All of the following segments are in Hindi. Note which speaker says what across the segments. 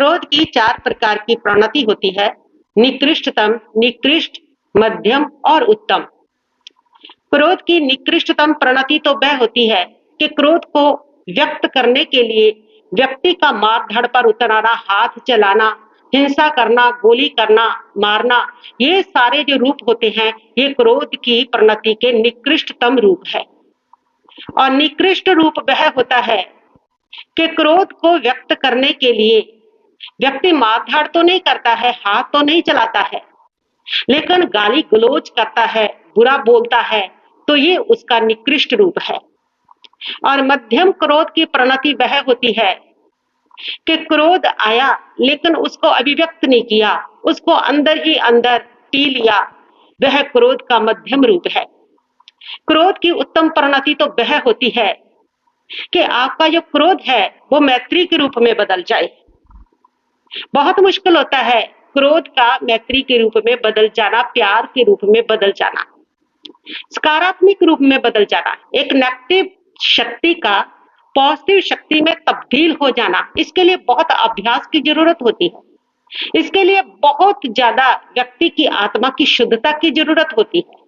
Speaker 1: क्रोध की 4 प्रकार की प्रणति होती है। निकृष्टतम, निकृष्ट, मध्यम और उत्तम। क्रोध की निकृष्टतम प्रणति तो वह होती है कि क्रोध को व्यक्त करने के लिए व्यक्ति का मार धड़ पर उतराना, हाथ चलाना, हिंसा करना, गोली करना, मारना, ये सारे जो रूप होते हैं, ये क्रोध की प्रणति के निकृष्टतम रूप है। और निकृष्ट रूप वह होता है कि क्रोध को व्यक्त करने के लिए व्यक्ति मारधाड़ तो नहीं करता है, हाथ तो नहीं चलाता है, लेकिन गाली गलौज करता है, बुरा बोलता है, तो ये उसका निकृष्ट रूप है। और मध्यम क्रोध की प्रणति वह होती है कि क्रोध आया लेकिन उसको अभिव्यक्त नहीं किया, उसको अंदर ही अंदर पी लिया, वह क्रोध का मध्यम रूप है। क्रोध की उत्तम प्रणति तो वह होती है कि आपका जो क्रोध है वो मैत्री के रूप में बदल जाए। बहुत मुश्किल होता है क्रोध का मैत्री के रूप में बदल जाना, प्यार के रूप में बदल जाना, सकारात्मक रूप में बदल जाना, एक नेगेटिव शक्ति का पॉजिटिव शक्ति में तब्दील हो जाना। इसके लिए बहुत अभ्यास की जरूरत होती है। इसके लिए बहुत ज्यादा व्यक्ति की आत्मा की शुद्धता की जरूरत होती है।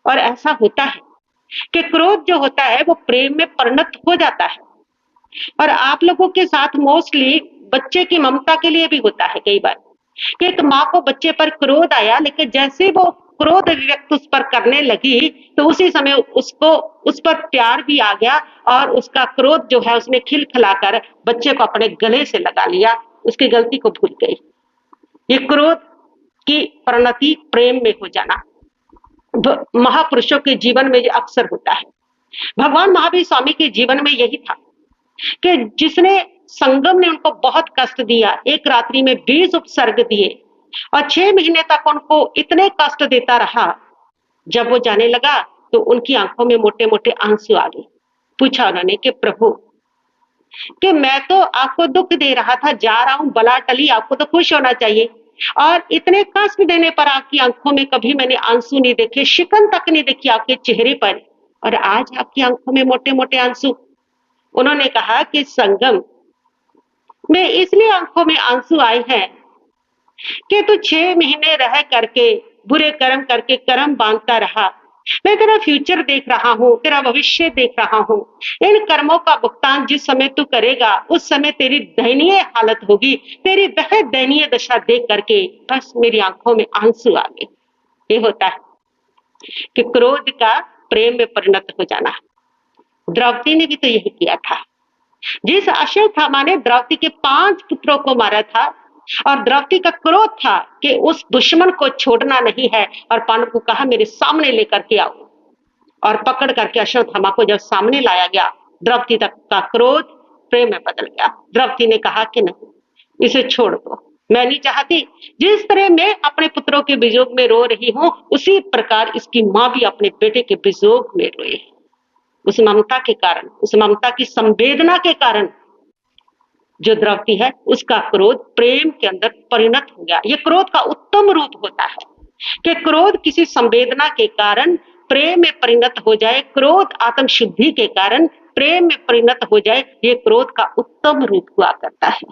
Speaker 1: और ऐसा होता है कि क्रोध जो होता है वो प्रेम में परिणत हो जाता है। और आप लोगों के साथ मोस्टली बच्चे की ममता के लिए भी होता है कई बार कि एक माँ को बच्चे पर क्रोध आया, लेकिन जैसे वो क्रोध व्यक्त उस पर करने लगी तो उसी समय उसको उस पर प्यार भी आ गया और उसका क्रोध जो है उसने खिलखिलाकर बच्चे को अपने गले से लगा लिया, उसकी गलती को भूल गई। ये क्रोध की परिणति प्रेम में हो जाना महापुरुषों के जीवन में अक्सर होता है। भगवान महावीर स्वामी के जीवन में यही था कि जिसने संगम ने उनको बहुत कष्ट दिया, एक रात्रि में 20 उपसर्ग दिए और 6 महीने तक उनको इतने कष्ट देता रहा। जब वो जाने लगा तो उनकी आंखों में मोटे मोटे आंसू आ गए। पूछा उन्होंने कि प्रभु कि मैं तो आपको दुख दे रहा था, जा रहा हूं, बला टली, आपको तो खुश होना चाहिए, और इतने कष्ट देने पर आपकी आंखों में कभी मैंने आंसू नहीं देखे, शिकन तक नहीं देखी आपके चेहरे पर, और आज आपकी आंखों में मोटे मोटे आंसू। उन्होंने कहा कि संगम में इसलिए आंखों में आंसू आए हैं कि तू 6 महीने रह करके बुरे कर्म करके कर्म बांधता रहा। मैं तेरा फ्यूचर देख रहा हूँ, तेरा भविष्य देख रहा हूँ। इन कर्मों का भुगतान जिस समय तू करेगा उस समय तेरी दयनीय हालत होगी। तेरी वह दयनीय दशा देख करके बस मेरी आंखों में आंसू आ गए। ये होता है कि क्रोध का प्रेम में परिणत हो जाना। द्रौपदी ने भी तो यही किया था। जिस अश्वत्थामा ने द्रौपदी के 5 पुत्रों को मारा था और द्रौपदी का क्रोध था कि उस दुश्मन को छोड़ना नहीं है, और पांडव को कहा मेरे सामने लेकर के आओ, और पकड़ करके अश्वत्थामा को जब सामने लाया गया, द्रौपदी तक का क्रोध प्रेम में बदल गया। द्रौपदी ने कहा कि नहीं, इसे छोड़ दो, मैं नहीं चाहती जिस तरह मैं अपने पुत्रों के वियोग में रो रही हूं उसी प्रकार इसकी मां भी अपने बेटे के वियोग में रोए। उस ममता के कारण, उस ममता की संवेदना के कारण जो द्रौपदी है उसका क्रोध प्रेम के अंदर परिणत हो गया। ये क्रोध का उत्तम रूप होता है कि क्रोध किसी संवेदना के कारण प्रेम में परिणत हो जाए, क्रोध आत्म शुद्धि के कारण प्रेम में परिणत हो जाए। ये क्रोध का उत्तम रूप हुआ करता है।